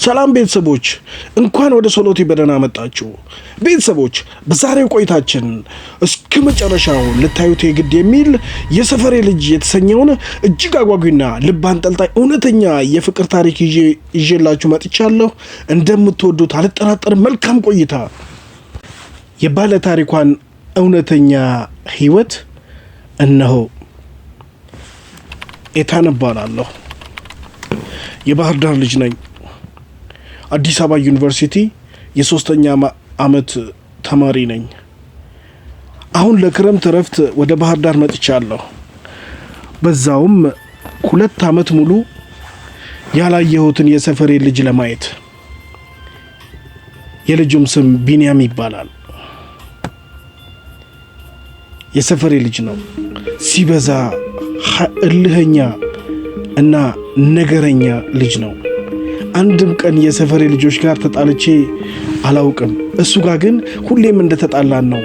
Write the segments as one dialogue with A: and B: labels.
A: ሰላም ቤተሰቦች እንኳን ወደ ሶሎቲ በደህና መጣችሁ። ቤተሰቦች በዛሬው ቆይታችን እስከ መጨረሻው ልታዩት የግድ የሚል የሰፈሬ ልጅ የተሰኘውን እጅግ አጓጊና ልብ አንጠልጣይ እውነተኛ የፍቅር ታሪክ ይዤላችሁ መጥቻለሁ። እንደምትወዱት አልጠራጠርም። መልካም ቆይታ። የባለ ታሪኳን እውነተኛ ህይወት እነሆ። ኤታን እባላለሁ። የባህር ዳር ልጅ ነኝ። አዲስ አበባ ዩኒቨርሲቲ የሶስተኛ ዓመት ተማሪ ነኝ። አሁን ለክረምት እረፍት ወደ ባህር ዳር መጥቻለሁ። በዛውም 2 ዓመት ሙሉ ያላየሁትን የሰፈሬ ልጅ ለማየት። የልጁም ስም ቢኒያም ይባላል። የሰፈሬ ልጅ ነው። ሲበዛ እልህኛ እና ነገረኛ ልጅ ነው። አንድም ቀን የሰፈሬ ልጆች ጋር ተጣልቼ አላውቅም። እሱ ጋር ግን ሁሌም እንደተጣላን ነው።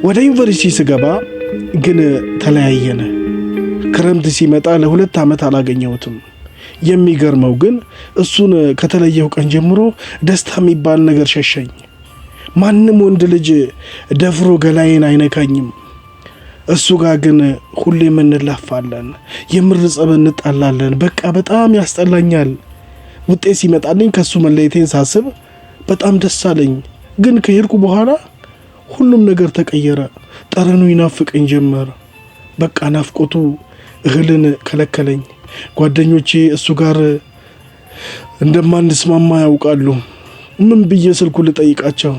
A: ወደ ዩኒቨርሲቲ ስገባ ግን ተለያየነ። ክረምት ሲመጣ ለ2 ዓመት አላገኘሁትም። የሚገርመው ግን እሱን ከተለየሁ ቀን ጀምሮ ደስታ የሚባል ነገር ሸሸኝ። ማንም ወንድ ልጅ ደፍሮ ገላዬን አይነካኝም። እሱ ጋር ግን ሁሌም እንላፋለን፣ የምር ጸብ እንጣላለን። በቃ በጣም ያስጠላኛል። ውጤት ሲመጣልኝ ከሱ መለየቴን ሳስብ በጣም ደስ አለኝ። ግን ከሄድኩ በኋላ ሁሉም ነገር ተቀየረ። ጠረኑ ይናፍቀኝ ጀመር። በቃ ናፍቆቱ እህልን ከለከለኝ። ጓደኞቼ እሱ ጋር እንደማንስማማ ያውቃሉ። ምን ብዬ ስልኩ ልጠይቃቸው?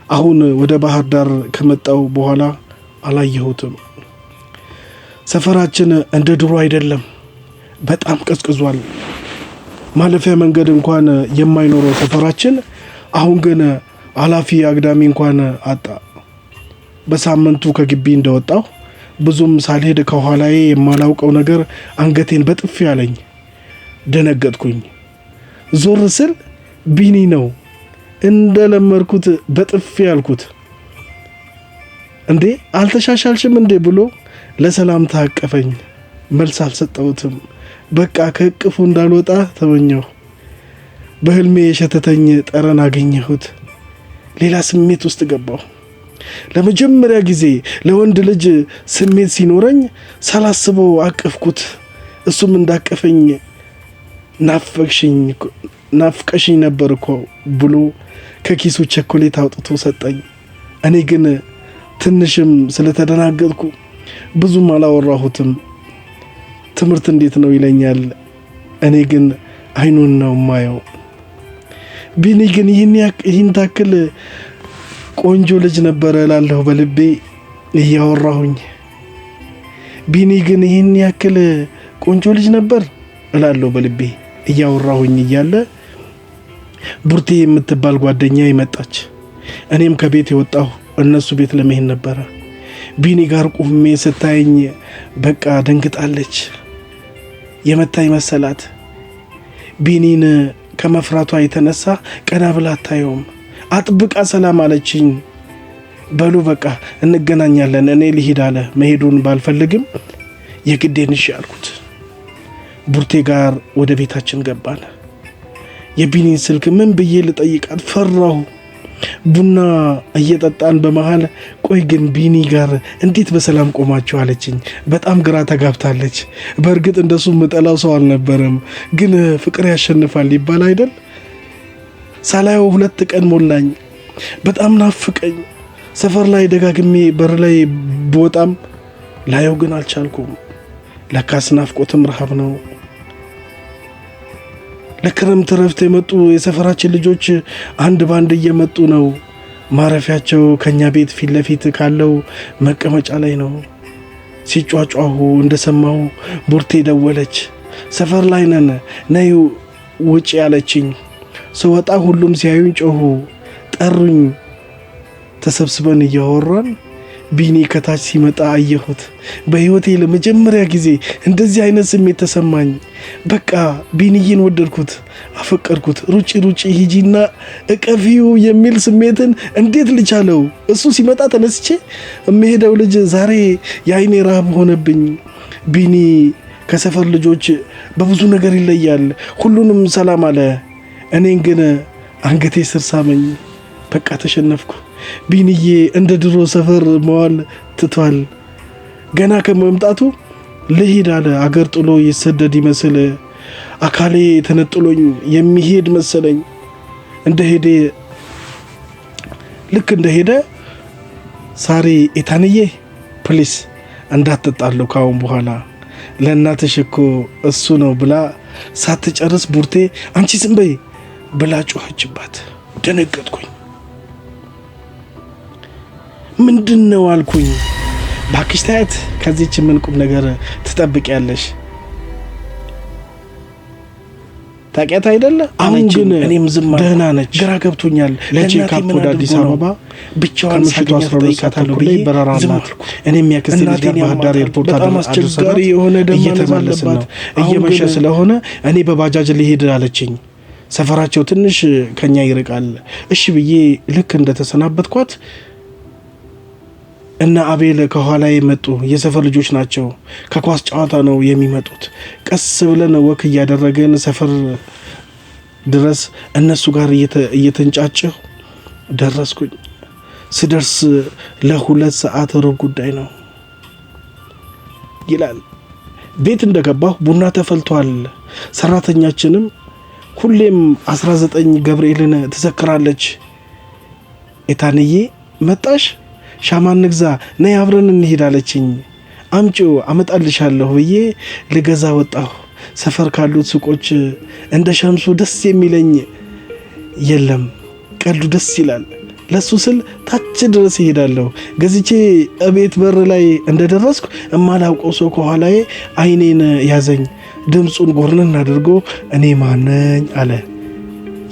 A: አሁን ወደ ባህር ዳር ከመጣው በኋላ አላየሁትም። ሰፈራችን እንደ ድሮ አይደለም። በጣም ቀዝቅዟል። ማለፊያ መንገድ እንኳን የማይኖረው ሰፈራችን አሁን ግን አላፊ አግዳሚ እንኳን አጣ። በሳምንቱ ከግቢ እንደወጣሁ ብዙም ሳልሄድ ከኋላዬ የማላውቀው ነገር አንገቴን በጥፊ አለኝ። ደነገጥኩኝ። ዞር ስል ቢኒ ነው። እንደለመድኩት በጥፊ አልኩት። እንዴ አልተሻሻልሽም እንዴ ብሎ ለሰላምታ አቀፈኝ። መልስ አልሰጠሁትም። በቃ ከእቅፉ እንዳልወጣ ተመኘሁ። በህልሜ የሸተተኝ ጠረን አገኘሁት። ሌላ ስሜት ውስጥ ገባሁ። ለመጀመሪያ ጊዜ ለወንድ ልጅ ስሜት ሲኖረኝ ሳላስበው አቀፍኩት። እሱም እንዳቀፈኝ ናፍቀሽኝ ነበር እኮ ብሎ ከኪሱ ቸኮሌት አውጥቶ ሰጠኝ። እኔ ግን ትንሽም ስለተደናገጥኩ ብዙም አላወራሁትም። ትምህርት እንዴት ነው ይለኛል። እኔ ግን አይኑን ነው ማየው። ቢኒ ግን ይህን ታክል ቆንጆ ልጅ ነበረ እላለሁ በልቤ እያወራሁኝ። ቢኒ ግን ይህን ያክል ቆንጆ ልጅ ነበር እላለሁ በልቤ እያወራሁኝ እያለ ቡርቴ የምትባል ጓደኛ መጣች። እኔም ከቤት የወጣሁ እነሱ ቤት ለመሄድ ነበረ። ቢኒ ጋር ቁሜ ስታየኝ በቃ ደንግጣለች። የመታኝ መሰላት። ቢኒን ከመፍራቷ የተነሳ ቀና ብላ አታየውም። አጥብቃ ሰላም አለችኝ። በሉ በቃ እንገናኛለን፣ እኔ ልሂድ አለ። መሄዱን ባልፈልግም የግዴን እሺ አልኩት። ቡርቴ ጋር ወደ ቤታችን ገባን። የቢኒን ስልክ ምን ብዬ ልጠይቃት ፈራሁ። ቡና እየጠጣን በመሃል ቆይ ግን ቢኒ ጋር እንዴት በሰላም ቆማችሁ አለችኝ። በጣም ግራ ተጋብታለች። በእርግጥ እንደሱ ምጠላው ሰው አልነበረም፣ ግን ፍቅር ያሸንፋል ይባል አይደል? ሳላየው 2 ቀን ሞላኝ። በጣም ናፍቀኝ። ሰፈር ላይ ደጋግሜ በር ላይ ብወጣም ላየው ግን አልቻልኩም። ለካስ ናፍቆትም ረሃብ ነው። ለክረምት ረፍት የመጡ የሰፈራችን ልጆች አንድ ባንድ እየመጡ ነው። ማረፊያቸው ከኛ ቤት ፊት ለፊት ካለው መቀመጫ ላይ ነው። ሲጫጫሁ እንደሰማሁ ቡርቴ ደወለች። ሰፈር ላይ ነን፣ ነይ ውጪ ያለችኝ። ስወጣ ሁሉም ሲያዩኝ ጮሁ፣ ጠሩኝ። ተሰብስበን እያወራን ቢኒ ከታች ሲመጣ አየሁት። በህይወቴ ለመጀመሪያ ጊዜ እንደዚህ አይነት ስሜት ተሰማኝ። በቃ ቢኒዬን ወደድኩት፣ አፈቀርኩት። ሩጪ ሂጂና እቀፊው የሚል ስሜትን እንዴት ልቻለው? እሱ ሲመጣ ተነስቼ የምሄደው ልጅ ዛሬ የአይኔ ረሃብ ሆነብኝ። ቢኒ ከሰፈር ልጆች በብዙ ነገር ይለያል። ሁሉንም ሰላም አለ። እኔን ግን አንገቴ ስር ሳመኝ። በቃ ተሸነፍኩ። ቢንዬ እንደ ድሮ ሰፈር መዋል ትቷል። ገና ከመምጣቱ ልሂድ አለ። አገር ጥሎ ይሰደድ ይመስል አካሌ ተነጥሎኝ የሚሄድ መሰለኝ። ልክ እንደሄደ ሳሪ ኤታንዬ ፕሊስ እንዳትጣለው ካሁን በኋላ ለእናትሽ እኮ እሱ ነው ብላ ሳትጨርስ ቡርቴ አንቺ ዝም በይ ብላ ጮኸችባት። ደነገጥኩኝ። ምንድን ነው አልኩኝ። ባክሽ ታያት፣ ከዚህች ምን ቁም ነገር ትጠብቂያለሽ? ታውቂያት አይደለ? አሁን ግን እኔም ዝም ደህና ነች። ግራ ገብቶኛል። ለቼክአፕ ወደ አዲስ አበባ ብቻዋን ምሽቱ 12 ሰዓት ላይ በረራ ናት። እኔም ያክስቴ ልጅ ጋር ባህር ዳር ኤርፖርት በጣም አስቸጋሪ የሆነ እየተመለስን ነው። እየመሸ ስለሆነ እኔ በባጃጅ ልሄድ አለችኝ። ሰፈራቸው ትንሽ ከኛ ይርቃል። እሺ ብዬ ልክ እንደተሰናበትኳት እና አቤል ከኋላ የመጡ የሰፈር ልጆች ናቸው። ከኳስ ጨዋታ ነው የሚመጡት። ቀስ ብለን ወክ እያደረገን ሰፈር ድረስ እነሱ ጋር እየተንጫጨሁ ደረስኩኝ። ስደርስ ለ2 ሰዓት ሩብ ጉዳይ ነው ይላል። ቤት እንደገባሁ ቡና ተፈልቷል። ሰራተኛችንም ሁሌም 19 ገብርኤልን ትዘክራለች። ኤታንዬ መጣሽ? ሻማ እንግዛ፣ ነይ አብረን እንሂድ አለችኝ። አምጪው አመጣልሻለሁ ብዬ ልገዛ ወጣሁ። ሰፈር ካሉት ሱቆች እንደ ሸምሱ ደስ የሚለኝ የለም። ቀልዱ ደስ ይላል። ለሱ ስል ታች ድረስ እሄዳለሁ። ገዝቼ እቤት በር ላይ እንደደረስኩ እማላውቀው ሰው ከኋላዬ አይኔን ያዘኝ። ድምፁን ጎርነን አድርጎ እኔ ማነኝ አለ።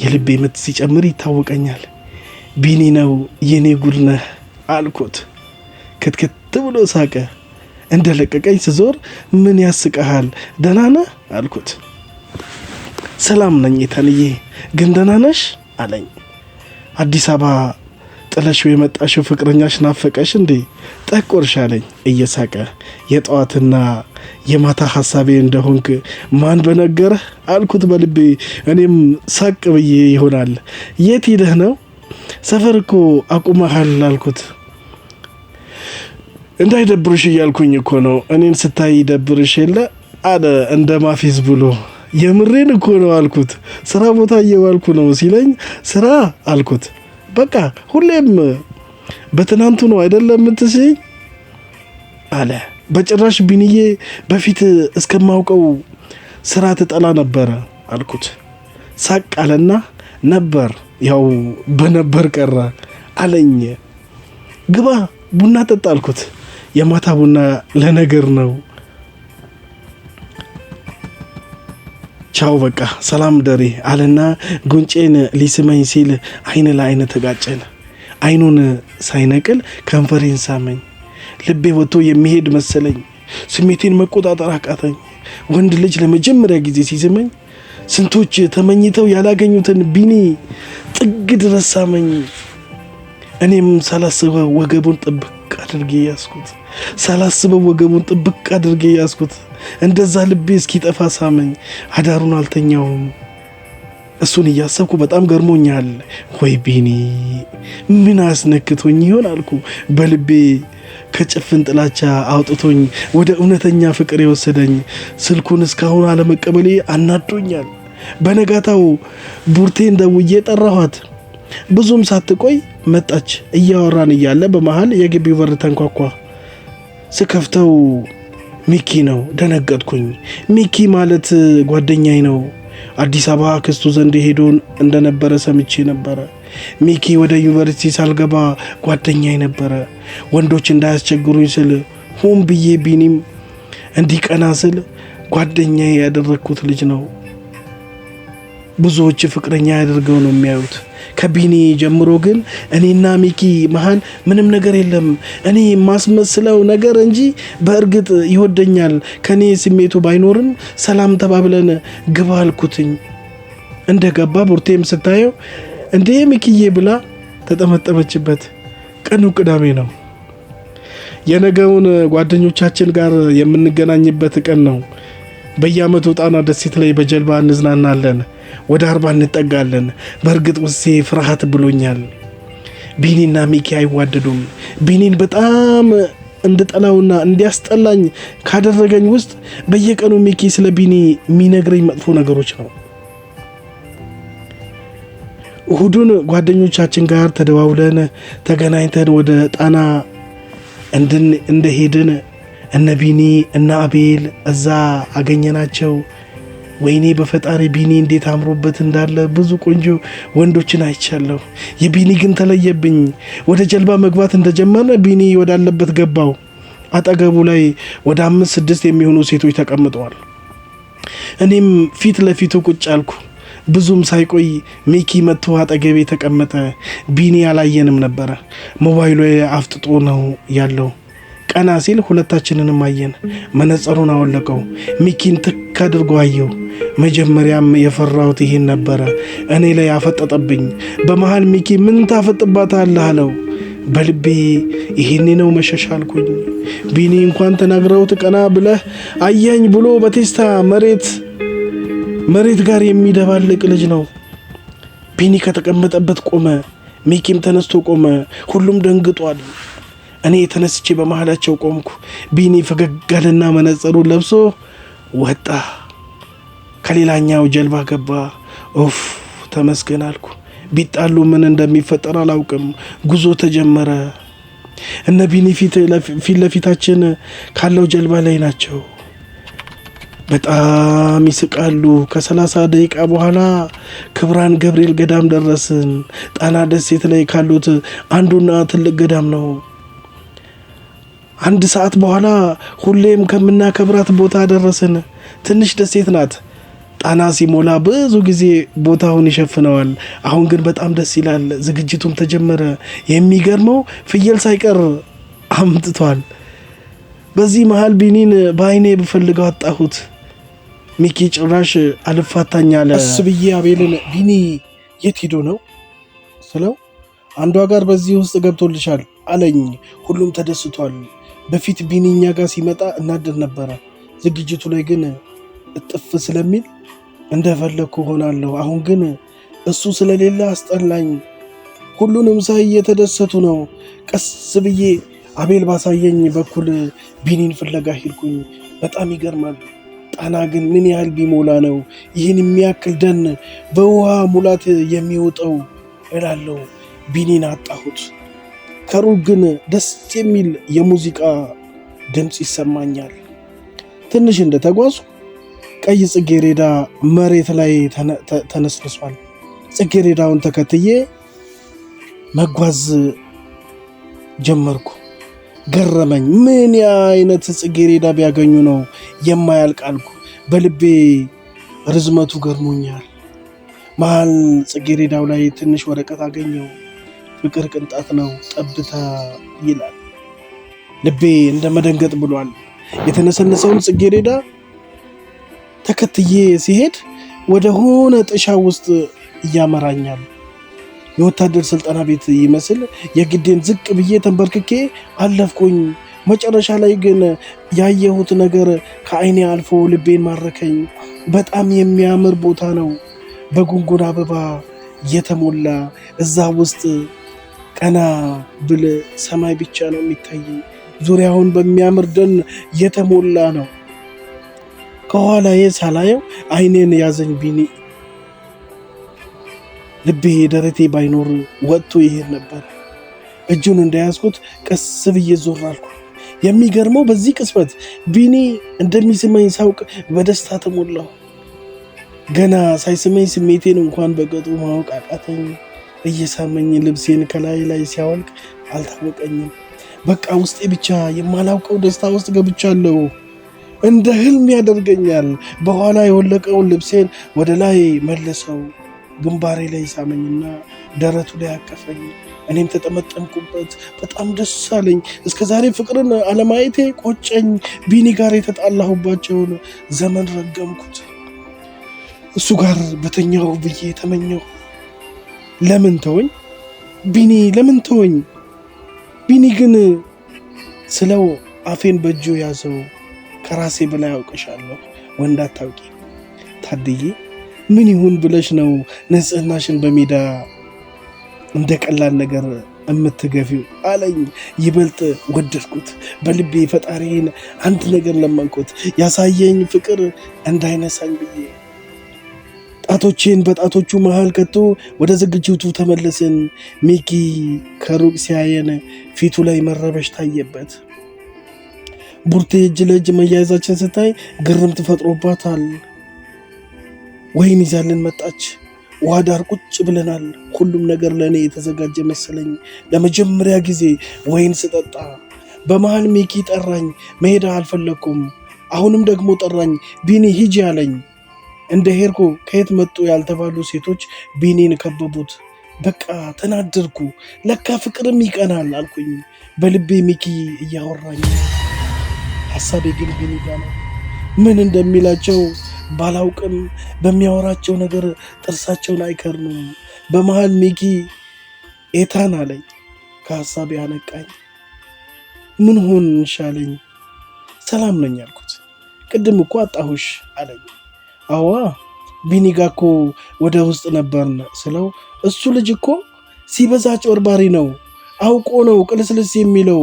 A: የልቤ ምት ሲጨምር ይታወቀኛል። ቢኒ ነው የኔ ጉድ ነህ አልኩት። ክትክት ብሎ ሳቀ። እንደለቀቀኝ ስዞር ምን ያስቀሃል? ደህና ነህ አልኩት። ሰላም ነኝ ኤታንዬ፣ ግን ደህና ነሽ አለኝ። አዲስ አበባ ጥለሽው የመጣሽው ፍቅረኛሽ ናፈቀሽ እንዴ? ጠቆርሽ አለኝ እየሳቀ። የጠዋትና የማታ ሐሳቤ እንደሆንክ ማን በነገረህ አልኩት በልቤ። እኔም ሳቅ ብዬ ይሆናል። የት ሄደህ ነው? ሰፈር እኮ አቁመሃል አልኩት። እንዳይደብርሽ እያልኩኝ እኮ ነው። እኔን ስታይ ደብርሽ የለ አለ እንደ ማፊዝ ብሎ። የምሬን እኮ ነው አልኩት። ስራ ቦታ እየዋልኩ ነው ሲለኝ ስራ አልኩት። በቃ ሁሌም በትናንቱ ነው አይደለም የምትስኝ አለ። በጭራሽ ቢንዬ በፊት እስከማውቀው ስራ ትጠላ ነበረ አልኩት። ሳቅ አለና ነበር ያው በነበር ቀረ አለኝ። ግባ ቡና ጠጣ አልኩት። የማታ ቡና ለነገር ነው። ቻው በቃ ሰላም ደሪ አለና ጉንጬን ሊስመኝ ሲል አይን ለአይን ተጋጨን። አይኑን ሳይነቅል ከንፈሬን ሳመኝ። ልቤ ወጥቶ የሚሄድ መሰለኝ። ስሜቴን መቆጣጠር አቃተኝ። ወንድ ልጅ ለመጀመሪያ ጊዜ ሲስመኝ ስንቶች ተመኝተው ያላገኙትን ቢኒ ጥግ ድረስ ሳመኝ። እኔም ሳላስበው ወገቡን ጥብቅ አድርጌ ያስኩት። እንደዛ ልቤ እስኪጠፋ ሳመኝ። አዳሩን አልተኛውም። እሱን እያሰብኩ በጣም ገርሞኛል። ወይ ቢኒ ምን አስነክቶኝ ይሆን አልኩ በልቤ። ከጭፍን ጥላቻ አውጥቶኝ ወደ እውነተኛ ፍቅር የወሰደኝ ስልኩን እስካሁን አለመቀበሌ አናዶኛል። በነጋታው ቡርቴን ደውዬ ጠራኋት። ብዙም ሳትቆይ መጣች። እያወራን እያለ በመሃል የግቢው በር ተንኳኳ። ስከፍተው ሚኪ ነው። ደነገጥኩኝ። ሚኪ ማለት ጓደኛዬ ነው። አዲስ አበባ አክስቱ ዘንድ ሄዶ እንደነበረ ሰምቼ ነበረ። ሚኪ ወደ ዩኒቨርሲቲ ሳልገባ ጓደኛዬ ነበረ። ወንዶች እንዳያስቸግሩኝ ስል ሆን ብዬ ቢኒም እንዲቀና ስል ጓደኛዬ ያደረግኩት ልጅ ነው። ብዙዎች ፍቅረኛ ያደርገው ነው የሚያዩት። ከቢኒ ጀምሮ ግን እኔና ሚኪ መሃል ምንም ነገር የለም። እኔ ማስመስለው ነገር እንጂ በእርግጥ ይወደኛል። ከኔ ስሜቱ ባይኖርም ሰላም ተባብለን ግባ አልኩትኝ። እንደገባ ቡርቴም ስታየው እንዴ ሚኪዬ ብላ ተጠመጠመችበት። ቀኑ ቅዳሜ ነው። የነገውን ጓደኞቻችን ጋር የምንገናኝበት ቀን ነው። በየዓመቱ ጣና ደሴት ላይ በጀልባ እንዝናናለን። ወደ 40 እንጠጋለን። በእርግጥ ውስጤ ፍርሃት ብሎኛል። ቢኒና ሚኪ አይዋደዱም። ቢኒን በጣም እንድጠላውና እንዲያስጠላኝ ካደረገኝ ውስጥ በየቀኑ ሚኪ ስለ ቢኒ የሚነግረኝ መጥፎ ነገሮች ነው። እሁዱን ጓደኞቻችን ጋር ተደዋውለን ተገናኝተን ወደ ጣና እንደሄድን እነ ቢኒ እና አቤል እዛ አገኘናቸው። ወይኔ በፈጣሪ ቢኒ እንዴት አምሮበት እንዳለ ብዙ ቆንጆ ወንዶችን አይቻለሁ። የቢኒ ግን ተለየብኝ። ወደ ጀልባ መግባት እንደጀመረ ቢኒ ወዳለበት ገባው። አጠገቡ ላይ ወደ 5-6 የሚሆኑ ሴቶች ተቀምጠዋል። እኔም ፊት ለፊቱ ቁጭ አልኩ። ብዙም ሳይቆይ ሚኪ መጥቶ አጠገቤ ተቀመጠ። ቢኒ አላየንም ነበረ። ሞባይሉ አፍጥጦ ነው ያለው። ቀና ሲል ሁለታችንንም አየን። መነጽሩን አወለቀው። ሚኪን ትክ አድርጎ አየው። መጀመሪያም የፈራሁት ይሄን ነበረ። እኔ ላይ አፈጠጠብኝ። በመሃል ሚኪ ምን ታፈጥባታለህ አለው። በልቤ ይሄኔ ነው መሸሽ አልኩኝ። ቢኒ እንኳን ተናግረውት ቀና ብለህ አየኝ ብሎ በቴስታ መሬት ጋር የሚደባልቅ ልጅ ነው። ቢኒ ከተቀመጠበት ቆመ። ሚኪም ተነስቶ ቆመ። ሁሉም ደንግጧል። እኔ ተነስቼ በመሃላቸው ቆምኩ። ቢኒ ፈገግ አለና መነጽሩን ለብሶ ወጣ። ከሌላኛው ጀልባ ገባ። ኡፍ ተመስገን አልኩ። ቢጣሉ ምን እንደሚፈጠር አላውቅም። ጉዞ ተጀመረ። እነ ቢኒ ፊት ለፊታችን ካለው ጀልባ ላይ ናቸው። በጣም ይስቃሉ። ከ30 ደቂቃ በኋላ ክብራን ገብርኤል ገዳም ደረስን። ጣና ደሴት ላይ ካሉት አንዱና ትልቅ ገዳም ነው። 1 ሰዓት በኋላ ሁሌም ከምናከብራት ቦታ ደረስን። ትንሽ ደሴት ናት። ጣና ሲሞላ ብዙ ጊዜ ቦታውን ይሸፍነዋል። አሁን ግን በጣም ደስ ይላል። ዝግጅቱም ተጀመረ። የሚገርመው ፍየል ሳይቀር አምጥቷል። በዚህ መሃል ቢኒን በአይኔ ብፈልገው አጣሁት። ሚኪ ጭራሽ አልፋታኝ አለ። እስ ብዬ አቤልን ቢኒ የት ሄዶ ነው ስለው አንዷ ጋር በዚህ ውስጥ ገብቶልሻል አለኝ። ሁሉም ተደስቷል። በፊት ቢኒ እኛ ጋር ሲመጣ እናደድ ነበረ። ዝግጅቱ ላይ ግን እጥፍ ስለሚል እንደፈለግኩ ሆናለሁ። አሁን ግን እሱ ስለሌለ አስጠላኝ። ሁሉንም ሳይ እየተደሰቱ ነው። ቀስ ብዬ አቤል ባሳየኝ በኩል ቢኒን ፍለጋ ሄድኩኝ። በጣም ይገርማል። ጣና ግን ምን ያህል ቢሞላ ነው ይህን የሚያክል ደን በውሃ ሙላት የሚወጣው እላለሁ። ቢኒን አጣሁት። ከሩቅ ግን ደስ የሚል የሙዚቃ ድምፅ ይሰማኛል። ትንሽ እንደተጓዙ ቀይ ጽጌሬዳ መሬት ላይ ተነስንሷል። ጽጌሬዳውን ተከትዬ መጓዝ ጀመርኩ። ገረመኝ። ምን አይነት ጽጌሬዳ ቢያገኙ ነው የማያልቅ አልኩ። በልቤ ርዝመቱ ገርሞኛል። መሃል ጽጌሬዳው ላይ ትንሽ ወረቀት አገኘው። ፍቅር ቅንጣት ነው ጠብታ ይላል። ልቤ እንደ መደንገጥ ብሏል። የተነሰነሰውን ጽጌሬዳ ተከትዬ ሲሄድ ወደ ሆነ ጥሻ ውስጥ እያመራኛል። የወታደር ስልጠና ቤት ይመስል የግዴን ዝቅ ብዬ ተንበርክኬ አለፍኩኝ። መጨረሻ ላይ ግን ያየሁት ነገር ከዓይኔ አልፎ ልቤን ማረከኝ። በጣም የሚያምር ቦታ ነው። በጉንጉን አበባ የተሞላ እዛ ውስጥ ቀና ብል ሰማይ ብቻ ነው የሚታየኝ። ዙሪያውን በሚያምር ደን የተሞላ ነው። ከኋላዬ ሳላየው ዓይኔን ያዘኝ ቢኒ። ልቤ ደረቴ ባይኖር ወጥቶ ይሄድ ነበር። እጁን እንደያዝኩት ቀስ ብዬ ዞር አልኩ። የሚገርመው በዚህ ቅጽበት ቢኒ እንደሚስመኝ ሳውቅ በደስታ ተሞላሁ። ገና ሳይስመኝ ስሜቴን እንኳን በቅጡ ማወቅ አቃተኝ። እየሳመኝ ልብሴን ከላይ ላይ ሲያወልቅ አልታወቀኝም። በቃ ውስጤ ብቻ የማላውቀው ደስታ ውስጥ ገብቻለሁ። እንደ ህልም ያደርገኛል። በኋላ የወለቀውን ልብሴን ወደ ላይ መለሰው። ግንባሬ ላይ ሳመኝና ደረቱ ላይ አቀፈኝ። እኔም ተጠመጠምኩበት። በጣም ደስ አለኝ። እስከ ዛሬ ፍቅርን አለማየቴ ቆጨኝ። ቢኒ ጋር የተጣላሁባቸውን ዘመን ረገምኩት። እሱ ጋር በተኛው ብዬ ተመኘው። ለምን ተወኝ ቢኒ፣ ለምን ተወኝ ቢኒ ግን ስለው አፌን በእጁ ያዘው። ከራሴ በላይ አውቅሻለሁ፣ ወንድ አታውቂ ታድዬ፣ ምን ይሁን ብለሽ ነው ንጽህናሽን በሜዳ እንደ ቀላል ነገር እምትገፊው አለኝ። ይበልጥ ወደድኩት። በልቤ ፈጣሪን አንድ ነገር ለመንኩት፣ ያሳየኝ ፍቅር እንዳይነሳኝ ብዬ። ጣቶቼን በጣቶቹ መሃል ከቶ ወደ ዝግጅቱ ተመለስን። ሚኪ ከሩቅ ሲያየን ፊቱ ላይ መረበሽ ታየበት። ቡርቴ እጅ ለእጅ መያያዛችን ስታይ ግርምት ፈጥሮባታል። ወይን ይዛልን መጣች። ውሃ ዳር ቁጭ ብለናል። ሁሉም ነገር ለእኔ የተዘጋጀ መሰለኝ። ለመጀመሪያ ጊዜ ወይን ስጠጣ በመሃል ሚኪ ጠራኝ። መሄድ አልፈለግኩም። አሁንም ደግሞ ጠራኝ። ቢኒ ሂጂ አለኝ። እንደ ሄድኩ ከየት መጡ ያልተባሉ ሴቶች ቢኒን ከበቡት። በቃ ተናደርኩ። ለካ ፍቅርም ይቀናል አልኩኝ በልቤ። ሚኪ እያወራኝ፣ ሀሳቤ ግን ቢኒ ጋ ነው። ምን እንደሚላቸው ባላውቅም በሚያወራቸው ነገር ጥርሳቸውን አይከርኑም። በመሃል ሚኪ ኤታን አለኝ። ከሀሳቤ አነቃኝ። ምን ሆን እንሻለኝ? ሰላም ነኝ አልኩት። ቅድም እኮ አጣሁሽ አለኝ። አዋ ቢኒ ጋ እኮ ወደ ውስጥ ነበርን ስለው፣ እሱ ልጅ እኮ ሲበዛ ጮርባሪ ነው፣ አውቆ ነው ቅልስልስ የሚለው፣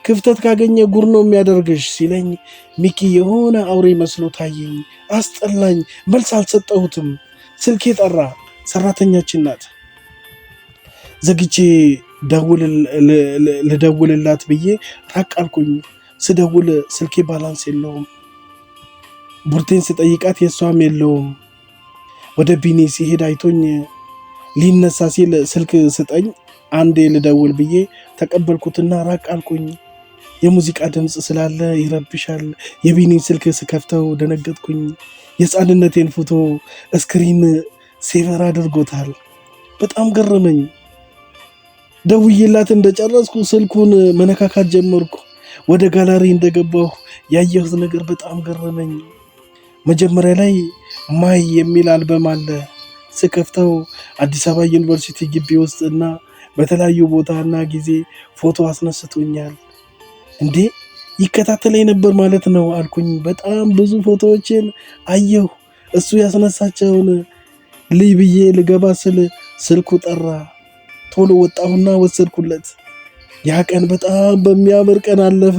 A: ክፍተት ካገኘ ጉር ነው የሚያደርግሽ ሲለኝ ሚኪ የሆነ አውሬ መስሎ ታየኝ። አስጠላኝ። መልስ አልሰጠሁትም። ስልኬ ጠራ። ሰራተኛችን ናት። ዘግቼ ልደውልላት ብዬ ራቅ አልኩኝ። ስደውል ስልኬ ባላንስ የለውም። ቡርቴን ስጠይቃት የእሷም የለውም። ወደ ቢኒ ሲሄድ አይቶኝ ሊነሳ ሲል ስልክ ስጠኝ አንዴ ልደውል ብዬ ተቀበልኩትና ራቅ አልኩኝ። የሙዚቃ ድምፅ ስላለ ይረብሻል። የቢኒን ስልክ ስከፍተው ደነገጥኩኝ። የሕፃንነቴን ፎቶ ስክሪን ሴቨር አድርጎታል። በጣም ገረመኝ። ደውዬላት እንደጨረስኩ ስልኩን መነካካት ጀመርኩ። ወደ ጋላሪ እንደገባሁ ያየሁት ነገር በጣም ገረመኝ። መጀመሪያ ላይ ማይ የሚል አልበም አለ። ስከፍተው አዲስ አበባ ዩኒቨርሲቲ ግቢ ውስጥ እና በተለያዩ ቦታና ጊዜ ፎቶ አስነስቶኛል። እንዴ ይከታተለኝ ነበር ማለት ነው አልኩኝ። በጣም ብዙ ፎቶዎችን አየሁ። እሱ ያስነሳቸውን ልይ ብዬ ልገባ ስል ስልኩ ጠራ። ቶሎ ወጣሁና ወሰድኩለት። ያ ቀን በጣም በሚያምር ቀን አለፈ።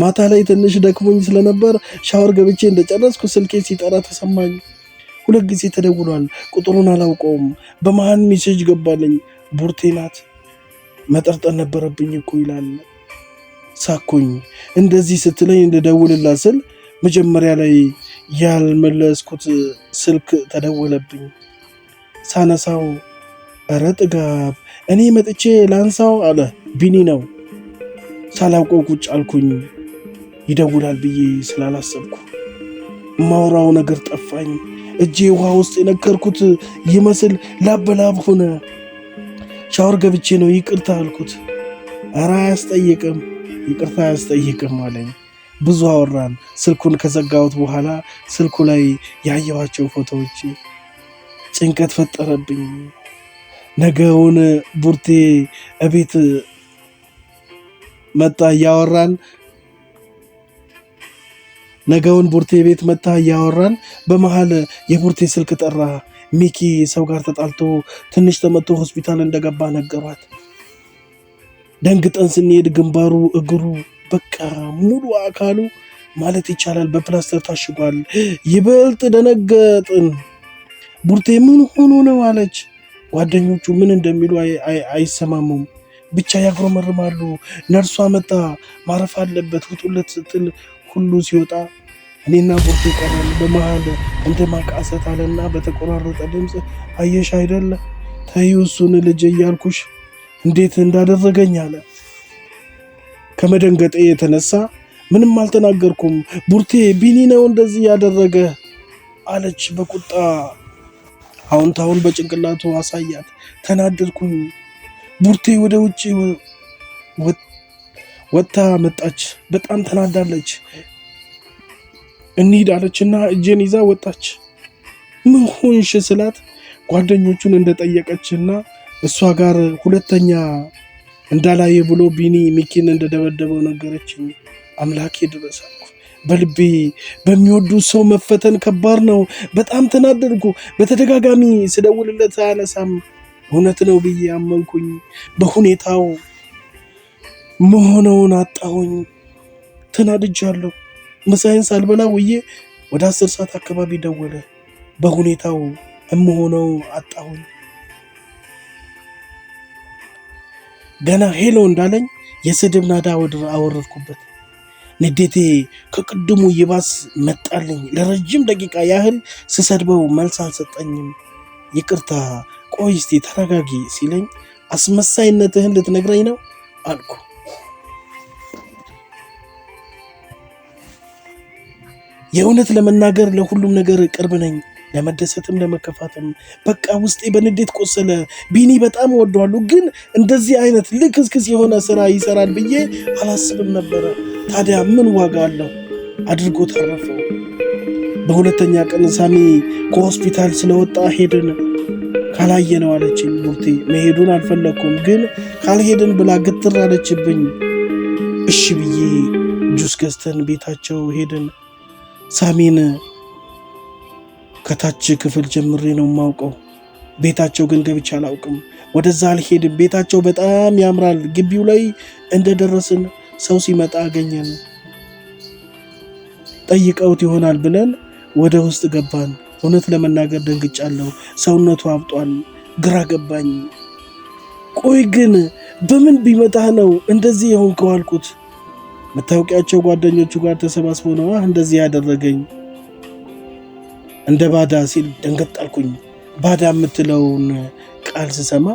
A: ማታ ላይ ትንሽ ደክሞኝ ስለነበር ሻወር ገብቼ እንደጨረስኩ ስልኬ ሲጠራ ተሰማኝ። 2 ጊዜ ተደውሏል። ቁጥሩን አላውቀውም። በመሃል ሜሴጅ ገባልኝ። ቡርቴ ናት። መጠርጠር ነበረብኝ እኮ ይላል። ሳኩኝ። እንደዚህ ስትለኝ እንደደውልላት ስል መጀመሪያ ላይ ያልመለስኩት ስልክ ተደወለብኝ። ሳነሳው እረ ጥጋብ፣ እኔ መጥቼ ላንሳው አለ። ቢኒ ነው። ሳላውቀው ቁጭ አልኩኝ። ይደውላል ብዬ ስላላሰብኩ ማውራው ነገር ጠፋኝ። እጄ ውሃ ውስጥ የነከርኩት ይመስል ላበላብ ሆነ። ሻወር ገብቼ ነው ይቅርታ አልኩት። እረ አያስጠይቅም፣ ይቅርታ አያስጠይቅም አለኝ። ብዙ አወራን። ስልኩን ከዘጋሁት በኋላ ስልኩ ላይ ያየኋቸው ፎቶዎች ጭንቀት ፈጠረብኝ። ነገውን ቡርቴ እቤት መጣ እያወራን በመሃል የቡርቴ ስልክ ጠራ። ሚኪ ሰው ጋር ተጣልቶ ትንሽ ተመቶ ሆስፒታል እንደገባ ነገሯት። ደንግጠን ስንሄድ ግንባሩ፣ እግሩ፣ በቃ ሙሉ አካሉ ማለት ይቻላል በፕላስተር ታሽጓል። ይበልጥ ደነገጥን። ቡርቴ ምን ሆኖ ነው አለች። ጓደኞቹ ምን እንደሚሉ አይሰማሙም፣ ብቻ ያጉረመርማሉ። ነርሷ መጣ። ማረፍ አለበት ውጡለት ስትል ሁሉ ሲወጣ እኔና ቡርቴ ቀረን። በመሃል እንደ ማቃሰት አለና በተቆራረጠ ድምፅ አየሽ አይደለ ተይው እሱን ልጅ እያልኩሽ እንዴት እንዳደረገኝ አለ። ከመደንገጤ የተነሳ ምንም አልተናገርኩም። ቡርቴ ቢኒ ነው እንደዚህ ያደረገ አለች በቁጣ። አሁን በጭንቅላቱ አሳያት። ተናደድኩኝ። ቡርቴ ወደ ውጭ ወጥታ መጣች። በጣም ተናዳለች። እንሂድ አለችና እጄን ይዛ ወጣች። ምን ሆንሽ ስላት ጓደኞቹን እንደጠየቀችና እሷ ጋር ሁለተኛ እንዳላየ ብሎ ቢኒ ሚኪን እንደደበደበው ነገረችኝ። አምላኬ ድረስ አልኩ። በልቤ በሚወዱት ሰው መፈተን ከባድ ነው። በጣም ተናደድኩ። በተደጋጋሚ ስደውልለት አያነሳም። እውነት ነው ብዬ አመንኩኝ። በሁኔታው መሆነውን አጣሁኝ። ተናድጃለሁ። ምሳዬን ሳልበላ ውዬ ወደ 10 ሰዓት አካባቢ ደወለ። በሁኔታው እምሆነው አጣሁኝ። ገና ሄሎ እንዳለኝ የስድብ ናዳ አወረድኩበት። ንዴቴ ከቅድሙ ይባስ መጣልኝ። ለረጅም ደቂቃ ያህል ስሰድበው መልስ አልሰጠኝም። ይቅርታ፣ ቆይ እስቲ ተረጋጊ ሲለኝ አስመሳይነትህን ልትነግረኝ ነው አልኩ። የእውነት ለመናገር ለሁሉም ነገር ቅርብ ነኝ፣ ለመደሰትም ለመከፋትም። በቃ ውስጤ በንዴት ቆሰለ። ቢኒ በጣም እወደዋለሁ፣ ግን እንደዚህ አይነት ልክስክስ የሆነ ስራ ይሰራል ብዬ አላስብም ነበረ። ታዲያ ምን ዋጋ አለው? አድርጎ ተረፈው። በሁለተኛ ቀን ሳሚ ከሆስፒታል ስለወጣ ሄድን። ካላየ ነው አለችኝ ቡርቴ። መሄዱን አልፈለግኩም፣ ግን ካልሄድን ብላ ግትር አለችብኝ። እሺ ብዬ ጁስ ገዝተን ቤታቸው ሄድን። ሳሚን ከታች ክፍል ጀምሬ ነው የማውቀው። ቤታቸው ግን ገብቼ አላውቅም። ወደዛ አልሄድም። ቤታቸው በጣም ያምራል። ግቢው ላይ እንደደረስን ሰው ሲመጣ አገኘን። ጠይቀውት ይሆናል ብለን ወደ ውስጥ ገባን። እውነት ለመናገር ደንግጫለሁ። ሰውነቱ አብጧል። ግራ ገባኝ። ቆይ ግን በምን ቢመጣህ ነው እንደዚህ የሆንከው አልኩት። መታወቂያቸው ጓደኞቹ ጋር ተሰባስቦ ነው እንደዚህ ያደረገኝ። እንደ ባዳ ሲል ደንገጣልኩኝ። ባዳ የምትለውን ቃል ስሰማ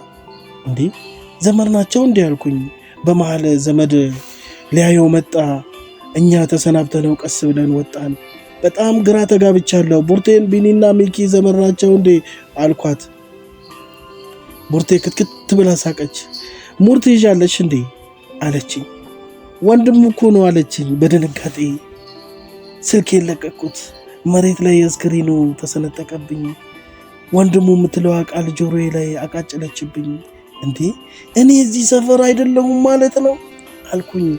A: እንዴ ዘመድ ናቸው እንዲህ አልኩኝ። በመሃል ዘመድ ሊያየው መጣ። እኛ ተሰናብተነው ቀስ ብለን ወጣን። በጣም ግራ ተጋብቻለሁ። ቡርቴን ቢኒና ሚኪ ዘመድ ናቸው እንዴ አልኳት። ቡርቴ ክትክት ብላ ሳቀች። ሙርት ይዣለች እንዴ አለችኝ። ወንድሙ እኮ ነው አለችኝ በድንጋጤ። ስልኬን ለቀቅኩት። መሬት ላይ ስክሪኑ ተሰነጠቀብኝ። ወንድሙ የምትለው ቃል ጆሮዬ ላይ አቃጨለችብኝ። እንዴ እኔ እዚህ ሰፈር አይደለሁም ማለት ነው አልኩኝ።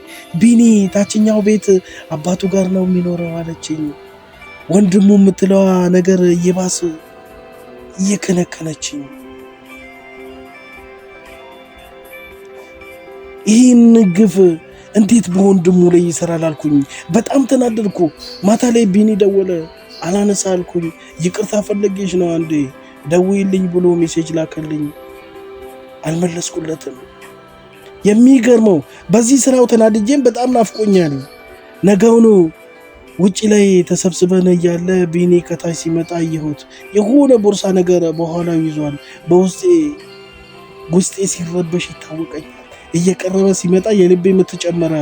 A: ቢኒ ታችኛው ቤት አባቱ ጋር ነው የሚኖረው አለችኝ። ወንድሙ የምትለዋ ነገር እየባስ እየከነከነችኝ። ይህን ግፍ እንዴት በወንድሙ ላይ ይሰራል አልኩኝ። በጣም ተናደድኩ። ማታ ላይ ቢኒ ደወለ። አላነሳ አልኩኝ። ይቅርታ ፈለጌሽ ነው አንዴ ደውይልኝ ብሎ ሜሴጅ ላከልኝ። አልመለስኩለትም። የሚገርመው በዚህ ስራው ተናድጄም በጣም ናፍቆኛል። ነገውኑ ውጪ ላይ ተሰብስበን እያለ ቢኒ ከታች ሲመጣ አየሁት። የሆነ ቦርሳ ነገር በኋላው ይዟል። ውስጤ ሲረበሽ ይታወቀኛል። እየቀረበ ሲመጣ የልቤ ምት ጨመረ።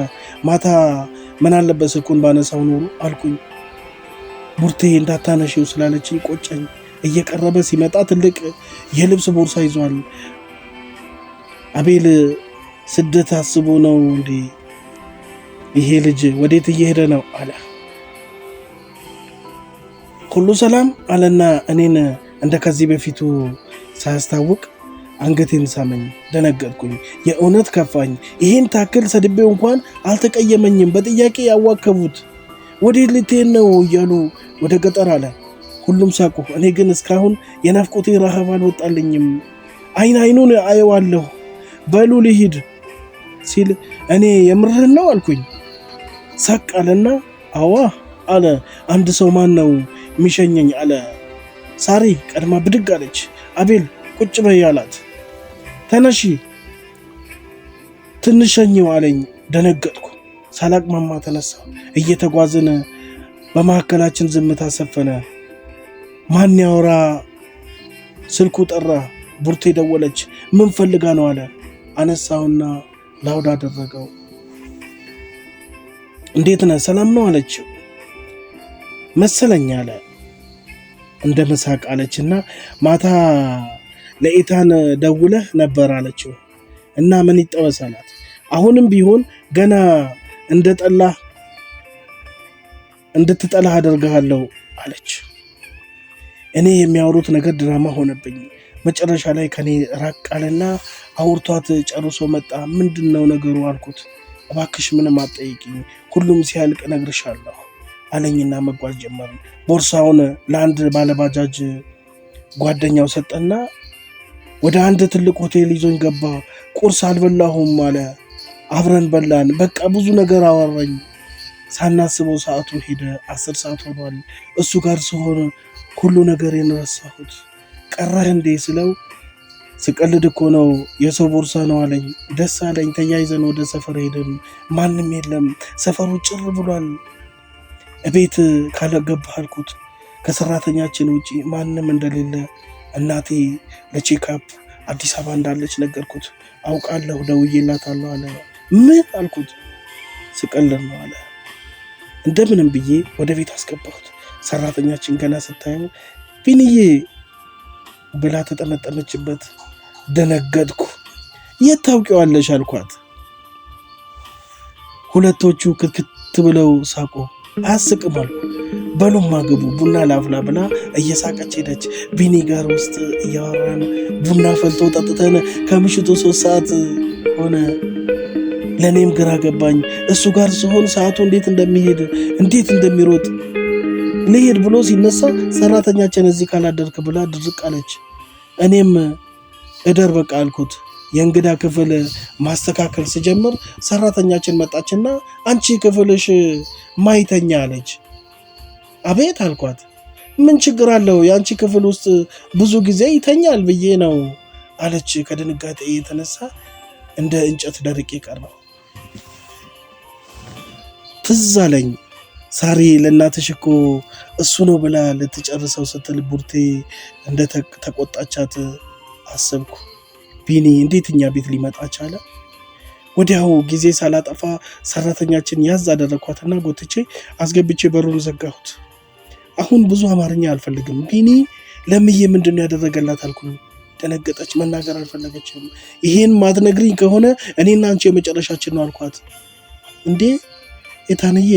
A: ማታ ምን አለበት ስልኩን ባነሳው ኖሮ አልኩኝ። ቡርቴ እንዳታነሺው ስላለችኝ ቆጨኝ። እየቀረበ ሲመጣ ትልቅ የልብስ ቦርሳ ይዟል። አቤል ስደት አስቦ ነው እንዴ? ይሄ ልጅ ወዴት እየሄደ ነው አለ። ሁሉ ሰላም አለና እኔን እንደ ከዚህ በፊቱ ሳያስታውቅ አንገቴን ሳመኝ። ደነገጥኩኝ። የእውነት ከፋኝ። ይሄን ታክል ሰድቤው እንኳን አልተቀየመኝም። በጥያቄ ያዋከቡት ወዴት ልትሄድ ነው እያሉ ወደ ገጠር አለ። ሁሉም ሳቁ። እኔ ግን እስካሁን የናፍቆቴ ረሃብ አልወጣልኝም። አይኑን አየዋለሁ። በሉ ልሂድ ሲል እኔ የምርህን ነው አልኩኝ። ሳቅ አለና አዋ አለ። አንድ ሰው ማን ነው የሚሸኘኝ አለ። ሳሪ ቀድማ ብድግ አለች። አቤል ቁጭ በይ አላት። ተነሺ ትንሽ ሸኘው አለኝ። ደነገጥኩ። ሳላቅማማ ተነሳ። እየተጓዝን በመካከላችን ዝምታ ሰፈነ። ማን ያወራ? ስልኩ ጠራ። ቡርቴ ደወለች። ምን ፈልጋ ነው አለ። አነሳውና ላውድ አደረገው። እንዴት ነህ ሰላም ነው አለችው። መሰለኝ አለ እንደ መሳቅ አለችና ማታ ለኢታን ደውለህ ነበር አለችው። እና ምን ይጠበስ አላት። አሁንም ቢሆን ገና እንድትጠላህ አደርግሃለሁ አለች። እኔ የሚያወሩት ነገር ድራማ ሆነብኝ። መጨረሻ ላይ ከኔ ራቅ አለና አውርቷት ጨርሶ መጣ። ምንድነው ነገሩ አልኩት። እባክሽ ምንም አትጠይቂኝ፣ ሁሉም ሲያልቅ እነግርሻለሁ አለኝና መጓዝ ጀመርን። ቦርሳውን ለአንድ ባለባጃጅ ጓደኛው ሰጠና ወደ አንድ ትልቅ ሆቴል ይዞኝ ገባ። ቁርስ አልበላሁም አለ። አብረን በላን። በቃ ብዙ ነገር አወራኝ። ሳናስበው ሰዓቱ ሄደ። 10 ሰዓት ሆኗል። እሱ ጋር ስሆን ሁሉ ነገር የረሳሁት። ቀረህ እንዴ ስለው ስቀልድ እኮ ነው የሰው ቦርሳ ነው አለኝ። ደስ አለኝ። ተያይዘን ወደ ሰፈር ሄድን። ማንም የለም። ሰፈሩ ጭር ብሏል። እቤት ካለገባህ አልኩት። ከሰራተኛችን ውጪ ማንም እንደሌለ እናቴ ለቼካፕ አዲስ አበባ እንዳለች ነገርኩት። አውቃለሁ ደውዬላታለሁ አለ። ምን አልኩት። ስቀልድ ነው አለ። እንደምንም ብዬ ወደ ቤት አስገባሁት። ሰራተኛችን ገና ስታየው ቢንዬ ብላ ተጠመጠመችበት። ደነገጥኩ። የት ታውቂዋለሽ አልኳት። ሁለቶቹ ክትክት ብለው ሳቁ። አያስቅም አልኩ። በሉማ ግቡ ቡና ላፍላ ብላ እየሳቀች ሄደች። ቢኒ ጋር ውስጥ እያወራን ቡና ፈልቶ ጠጥተን ከምሽቱ 3 ሰዓት ሆነ። ለእኔም ግራ ገባኝ። እሱ ጋር ስሆን ሰዓቱ እንዴት እንደሚሄድ እንዴት እንደሚሮጥ ልሄድ ብሎ ሲነሳ ሰራተኛችን እዚህ ካላደርክ ብላ ድርቅ አለች። እኔም እደር በቃ አልኩት። የእንግዳ ክፍል ማስተካከል ስጀምር ሰራተኛችን መጣችና አንቺ ክፍልሽ ማይተኛ አለች። አቤት አልኳት። ምን ችግር አለው የአንቺ ክፍል ውስጥ ብዙ ጊዜ ይተኛል ብዬ ነው አለች። ከድንጋጤ የተነሳ እንደ እንጨት ደርቄ ቀረሁ። ትዝ አለኝ ሳሪ ለእናትሽ እኮ እሱ ነው ብላ ልትጨርሰው ስትል ቡርቴ እንደ ተቆጣቻት አሰብኩ። ቢኒ እንዴት እኛ ቤት ሊመጣ ቻለ? ወዲያው ጊዜ ሳላጠፋ ሰራተኛችን ያዝ አደረኳትና ጎትቼ አስገብቼ በሩን ዘጋሁት። አሁን ብዙ አማርኛ አልፈልግም። ቢኒ ለምዬ ምንድነው ያደረገላት አልኩኝ። ደነገጠች። መናገር አልፈለገችም። ይሄን ማትነግሪኝ ከሆነ እኔና አንቺ የመጨረሻችን ነው አልኳት። እንዴ የታንዬ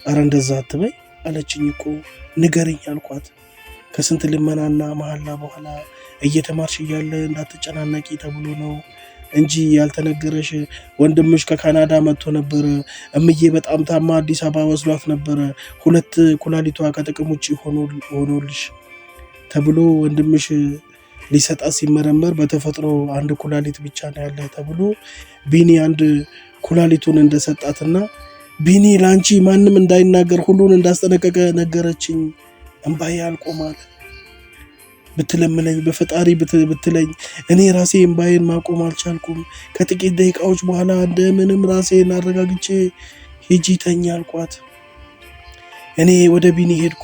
A: አረ እንደዛ አትበይ አለችኝ እኮ ንገሪኝ አልኳት። ከስንት ልመናና መሐላ በኋላ እየተማርሽ እያለ እንዳትጨናነቂ ተብሎ ነው እንጂ ያልተነገረሽ ወንድምሽ ከካናዳ መጥቶ ነበረ። እምዬ በጣም ታማ አዲስ አበባ ወስዷት ነበረ። 2 ኩላሊቷ ከጥቅም ውጭ ሆኖልሽ ተብሎ ወንድምሽ ሊሰጣት ሲመረመር በተፈጥሮ 1 ኩላሊት ብቻ ነው ያለ ተብሎ ቢኒ 1 ኩላሊቱን እንደሰጣትና ቢኒ ላንቺ ማንም እንዳይናገር ሁሉን እንዳስጠነቀቀ ነገረችኝ። እንባዬ አልቆማል። ብትለምነኝ በፈጣሪ ብትለኝ እኔ ራሴ እንባዬን ማቆም አልቻልኩም። ከጥቂት ደቂቃዎች በኋላ እንደምንም ራሴን አረጋግጬ ሂጂ ተኛ አልኳት። እኔ ወደ ቢኒ ሄድኩ።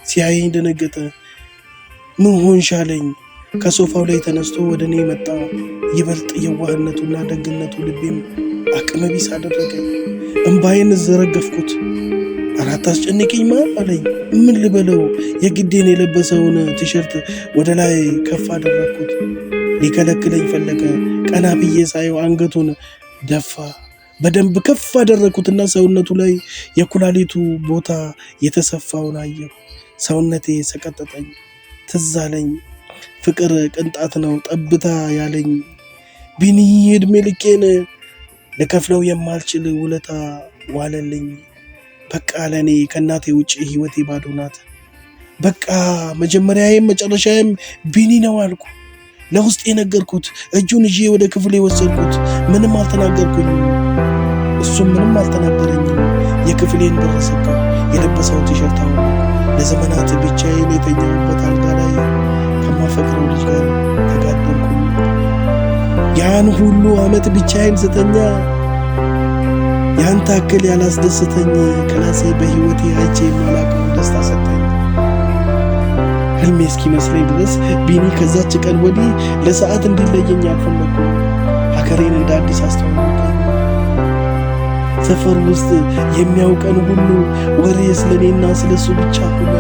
A: ሲያየኝ ደነገጠ። ምን ሆንሽ አለኝ። ከሶፋው ላይ ተነስቶ ወደ እኔ መጣ። ይበልጥ የዋህነቱና ደግነቱ ልቤም አቅመ ቢስ አደረገ። እንባዬን ዘረገፍኩት። አራት አስጨንቅኝ ማን አለኝ። ምን ልበለው? የግዴን የለበሰውን ቲሸርት ወደ ላይ ከፍ አደረግኩት። ሊከለክለኝ ፈለገ። ቀና ብዬ ሳየው አንገቱን ደፋ። በደንብ ከፍ አደረግኩትና ሰውነቱ ላይ የኩላሊቱ ቦታ የተሰፋውን አየሁ። ሰውነቴ ሰቀጠጠኝ። ትዝ አለኝ ፍቅር ቅንጣት ነው ጠብታ ያለኝ ቢኒ እድሜ ልኬን ልከፍለው የማልችል ውለታ ዋለልኝ። በቃ ለኔ ከእናቴ ውጭ ህይወቴ ባዶ ናት። በቃ መጀመሪያዬም መጨረሻዬም ቢኒ ነው አልኩ። ለውስጥ የነገርኩት እጁን ይዤ ወደ ክፍሌ ወሰድኩት። ምንም አልተናገርኩኝም። እሱም ምንም አልተናገረኝም። የክፍሌን በር ዘጋሁ። የለበሰው ቲሸርት አወለኩ። ለዘመናት ብቻዬን የተኛሁበት አልጋ ላይ ከማፈቅረው ልጅ ጋር ተጋደምኩ። ያን ሁሉ ዓመት ብቻዬን ስተኛ ያን ታክል ያላስደስተኝ ክላሴ በህይወቴ አይቼ የማላውቀው ደስታ ሰጠኝ። ህልሜ እስኪመስለኝ ድረስ ቢኒ ከዛች ቀን ወዲህ ለሰዓት እንዲለየኝ አልፈለኩም። ሀገሬን እንደ አዲስ አስተዋወቀኝ። ሰፈር ውስጥ የሚያውቀን ሁሉ ወሬ ስለኔና ስለሱ ብቻ ሆነ።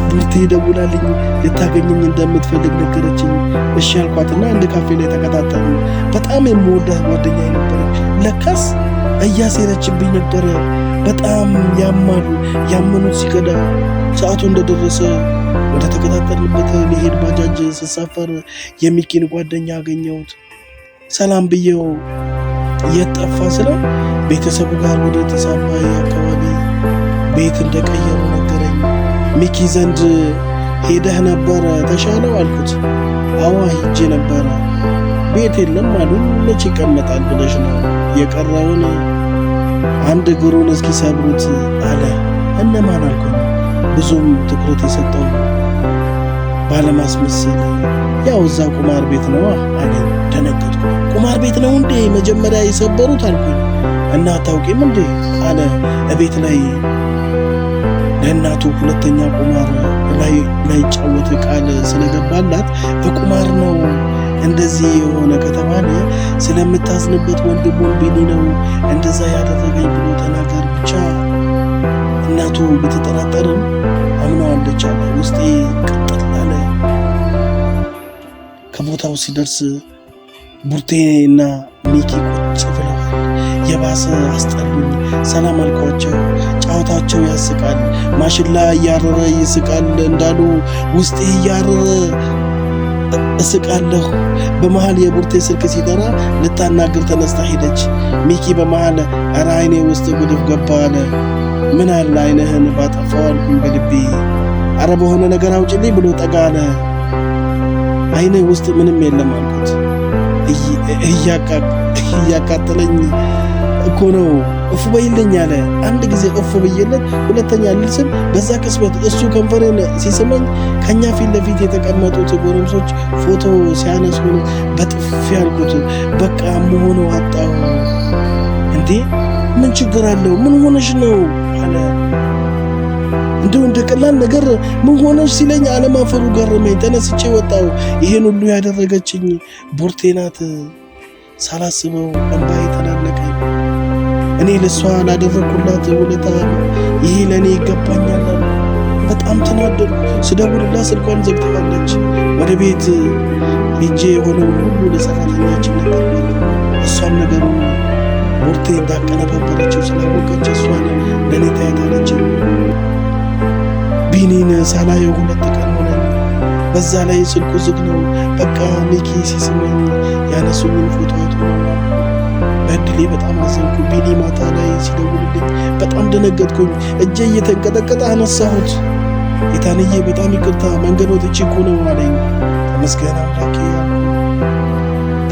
A: ቡርቴ ደውላልኝ ልታገኘኝ እንደምትፈልግ ነገረችኝ። እሺ አልኳትና አንድ ካፌ ላይ ተቀጣጠሩ። በጣም የምወዳት ጓደኛዬ ነበረች። ለካስ እያሴረችብኝ ነበረ። በጣም ያማል። ያመኑት ሲከዳ ሰዓቱ እንደደረሰ ወደ ተቀጣጠርንበት ሊሄድ ባጃጅ ስሳፈር የሚኪን ጓደኛ አገኘሁት። ሰላም ብዬው የት ጠፋ ስለው ቤተሰቡ ጋር ወደ ተሳባይ አካባቢ ቤት እንደቀየሩ ነገረኝ። ሚኪ ዘንድ ሄደህ ነበር ተሻለው አልኩት። አዋ ሂጄ ነበረ። ቤት የለም አሉኝ። መቼ ይቀመጣል ብለሽ ነው? የቀረውን አንድ እግሩን እስኪሰብሩት አለ። እነማን አልኩኝ። ብዙም ትኩረት የሰጠው ባለማስመሰል ያው እዛ ቁማር ቤት ነው አለኝ። ደነገጥኩ። ቁማር ቤት ነው እንዴ መጀመሪያ የሰበሩት አልኩኝ። እና አታውቂም እንዴ አለ። እቤት ላይ ለእናቱ ሁለተኛ ቁማር ላይ ጫወት ቃል ስለገባላት በቁማር ነው እንደዚህ የሆነ ከተባለ ስለምታዝንበት ወንድሙን ቢኒ ነው እንደዛ ያደረገኝ ብሎ ተናገር ብቻ። እናቱ ብትጠራጠርም አምነዋለች አለ። ውስጤ ቅጥል አለ። ከቦታው ሲደርስ ቡርቴና ሚኪ ቁጭ ብለዋል። የባሰ አስጠሉኝ። ሰላም አልኳቸው። ጫወታቸው ያስቃል። ማሽላ እያረረ ይስቃል እንዳሉ ውስጤ እያረረ እስቃለሁ። በመሃል የቡርቴ ስልክ ሲጠራ ልታናግር ተነስታ ሄደች። ሚኪ በመሃል ኧረ አይኔ ውስጥ ጉድፍ ገባ አለ። ምን አለ አይንህን ባጠፋው አልኩኝ በልቤ። ኧረ በሆነ ነገር አውጭልኝ ብሎ ጠጋ አለ። አይኔ ውስጥ ምንም የለም አልኩት። እያቃጠለኝ እኮ ነው እፍ በይልኝ አለ። አንድ ጊዜ እፍ ብዬለት ሁለተኛ ልስም በዛ ቅጽበት እሱ ከንፈሬን ሲስመኝ ከኛ ፊት ለፊት የተቀመጡት ጎረምሶች ፎቶ ሲያነሱን በጥፊ ያልኩት። በቃ መሆኑ አጣው። እንዴ ምን ችግር አለው? ምን ሆነሽ ነው አለ። እንደው እንደ ቀላል ነገር ምን ሆነሽ ሲለኝ አለማፈሩ ገረመኝ። ተነስቼ ወጣው። ይሄን ሁሉ ያደረገችኝ ቡርቴ ናት። ሳላስበው እንባዬ ተናነቀኝ። እኔ ለሷ ላደረኩላት ውለታ ይሄ ለኔ ይገባኛል። በጣም ተናደድኩ። ስደውልላት ስልኳን ዘግታለች። ወደ ቤት ሄጄ የሆነውን ሁሉ ለሰራተኛችን ነገርኳት። እሷም ነገሩ ቡርቴ እንዳቀነባበረችው ስላወቀች እሷን ለኔ ታያታለች። ቢኒን ሳላየው 2 ቀን ሆነኝ። በዛ ላይ ስልኩ ዝግ ነው። በቃ ሚኪ ሲስመኝ ያነሱኝን ፎቶ አይቶ ነው። በእድሌ በጣም አዘንኩ። ቢኒ ማታ ላይ ሲደውልልኝ በጣም ደነገጥኩኝ። እጄ እየተንቀጠቀጠ አነሳሁት። የታንዬ በጣም ይቅርታ መንገድ ወጥቼ እኮ ነው አለኝ። ተመስገን አምላኬ።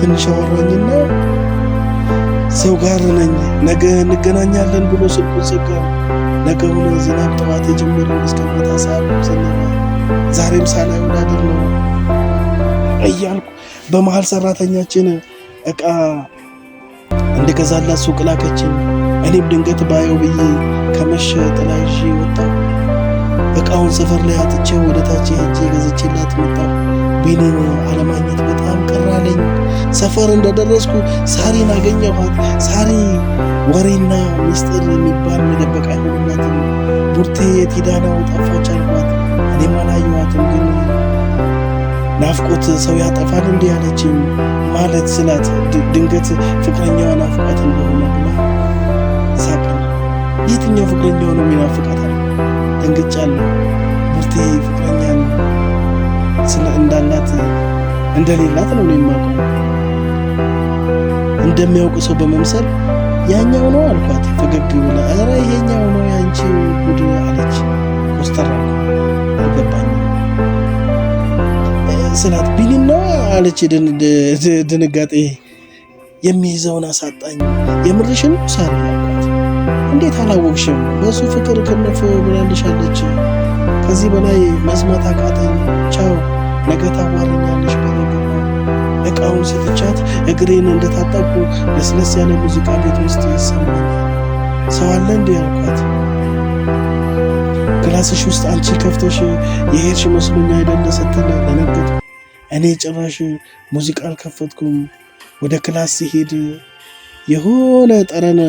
A: ትንሽ አወራኝና ሰው ጋር ነኝ ነገ እንገናኛለን ብሎ ስልኩን ዘጋ። ነገውን ዝናብ ጠዋት የጀመረው እስከ ማታ ሰዓት ዘነበ። ዛሬም ሳላይ ወዳደር ነው እያልኩ በመሃል ሰራተኛችን እቃ እንደገዛላት ሱቅ ላከችኝ። እኔም ድንገት ባየው ብዬ ከመሸ ጥላ ይዤ ወጣሁ። እቃውን ሰፈር ላይ አጥቼ ወደ ታች ሄጄ ገዝቼላት መጣሁ። ቢኒን አለማግኘት በጣም ቀር አለኝ። ሰፈር እንደደረስኩ ሳሪን አገኘኋት። ሳሪ ወሬና ሚስጥር የሚባል መደበቅ አይሆንላትም። ቡርቴ የት ሄዳ ነው ጠፋች አልኳት። እኔም አላየኋትም፣ ግን ናፍቆት ሰው ያጠፋል እንዲህ አለችኝ። ማለት ስላት ድንገት ፍቅረኛዋ ናፍቃት እንደሆነ ብላ ሳቀን። የትኛው ፍቅረኛው ነው የሚናፍቃታል? ደንግጫለሁ። ቡርቴ ፍቅረኛን ስለ እንዳላት እንደሌላት ነው የማውቀው። እንደሚያውቅ ሰው በመምሰል ያኛው ነው አልኳት ፈገግ ብላ። ኧረ ይሄኛው ነው ያንቺ ጉድ አለች። ኮስተር አልገባኝም ስላት ቢኒን ነው አለች። ድንጋጤ የሚይዘውን አሳጣኝ። የምርሽን ሳሪ አልኳት። እንዴት አላወቅሽም? በሱ ፍቅር ክንፍ ብላልሻለች። ከዚህ በላይ መስማት አቃተኝ። ቻው ነገ ታዋረኛለሽ። በረገባ እቃውን ስትቻት እግሬን እንደታጠቁ ለስለስ ያለ ሙዚቃ ቤት ውስጥ ይሰማኛል። ሰው አለ እንዴ አልኳት። ክላስሽ ውስጥ አንቺ ከፍተሽ የሄድሽ መስሎኝ አይደለ ስትል ደነገጥኩ። እኔ ጭራሽ ሙዚቃ አልከፈትኩም። ወደ ክላስ ሲሄድ የሆነ ጠረን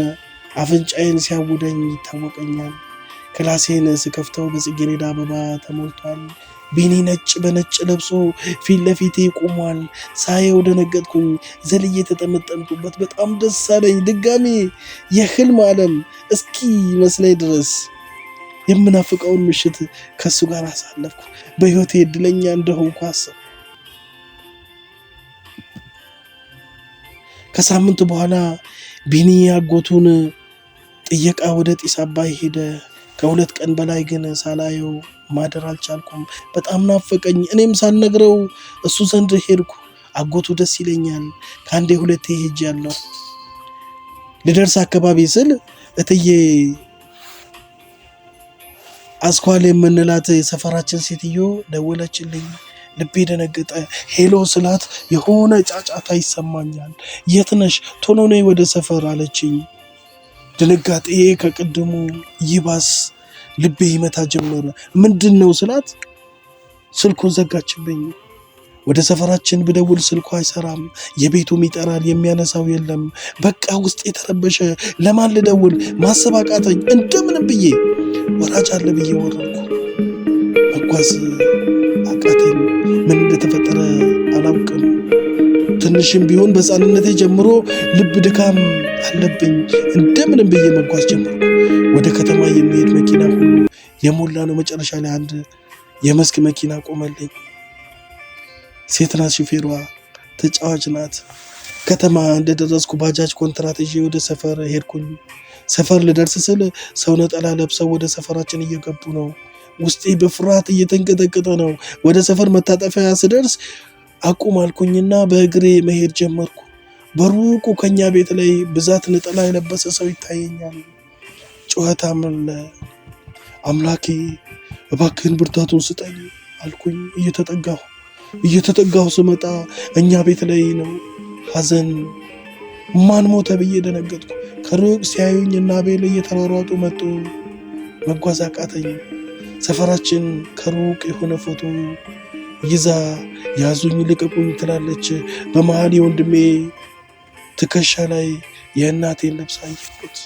A: አፍንጫዬን ሲያውደኝ ይታወቀኛል። ክላሴን ስከፍተው በጽጌረዳ አበባ ተሞልቷል። ቢኒ ነጭ በነጭ ለብሶ ፊት ለፊቴ ቆሟል። ሳየው ደነገጥኩኝ። ዘልዬ ተጠመጠምኩበት። በጣም ደስ አለኝ። ድጋሜ የህልም ዓለም እስኪ መስለኝ ድረስ የምናፍቀውን ምሽት ከሱ ጋር አሳለፍኩ። በህይወቴ እድለኛ እንደሆንኩ አሰብኩ። ከሳምንት በኋላ ቢኒ አጎቱን ጥየቃ ወደ ጢስ አባይ ሄደ። ከ2 ቀን በላይ ግን ሳላየው ማደር አልቻልኩም። በጣም ናፈቀኝ። እኔም ሳልነግረው እሱ ዘንድ ሄድኩ። አጎቱ ደስ ይለኛል። ከአንዴ 2 ሄጃለሁ። ልደርስ አካባቢ ስል እትዬ አስኳል የምንላት የሰፈራችን ሴትዮ ደወለችልኝ። ልቤ ደነገጠ። ሄሎ ስላት የሆነ ጫጫታ ይሰማኛል። የት ነሽ? ቶሎ ነይ ወደ ሰፈር አለችኝ። ድንጋጤ ከቅድሙ ይባስ ልቤ ይመታ ጀመረ። ምንድን ነው ስላት ስልኩን ዘጋችብኝ። ወደ ሰፈራችን ብደውል ስልኩ አይሰራም። የቤቱም ይጠራል፣ የሚያነሳው የለም። በቃ ውስጥ የተረበሸ። ለማን ልደውል ማሰብ አቃተኝ። እንደምንም ብዬ ወራጅ አለ ብዬ ወረድኩ። መጓዝ አቃተኝ። ምን እንደተፈጠረ አላውቅም። ትንሽም ቢሆን በሕፃንነቴ ጀምሮ ልብ ድካም አለብኝ። እንደምንም ብዬ መጓዝ ጀመርኩ። ወደ ከተማ የሚሄድ መኪና ሁሉ የሞላ ነው። መጨረሻ ላይ አንድ የመስክ መኪና ቆመልኝ። ሴት ናት ሹፌሯ፣ ተጫዋች ናት። ከተማ እንደደረስኩ ባጃጅ ኮንትራት ይዤ ወደ ሰፈር ሄድኩኝ። ሰፈር ልደርስ ስል ሰው ነጠላ ለብሰው ወደ ሰፈራችን እየገቡ ነው። ውስጤ በፍርሃት እየተንቀጠቀጠ ነው። ወደ ሰፈር መታጠፊያ ስደርስ አቁም አልኩኝና በእግሬ መሄድ ጀመርኩ። በሩቁ ከኛ ቤት ላይ ብዛት ነጠላ የለበሰ ሰው ይታየኛል። ጩኸት አለ። አምላኬ እባክህን ብርታቱን ስጠኝ አልኩኝ። እየተጠጋሁ ስመጣ እኛ ቤት ላይ ነው። ሐዘን። ማን ሞተ ብዬ ደነገጥኩ። ከሩቅ ሲያዩኝ እና አቤል እየተሯሯጡ መጡ። መጓዝ አቃተኝ። ሰፈራችን ከሩቅ የሆነ ፎቶ ይዛ ያዙኝ ልቀቁኝ ትላለች። በመሃል የወንድሜ ትከሻ ላይ የእናቴን ልብስ አየሁት።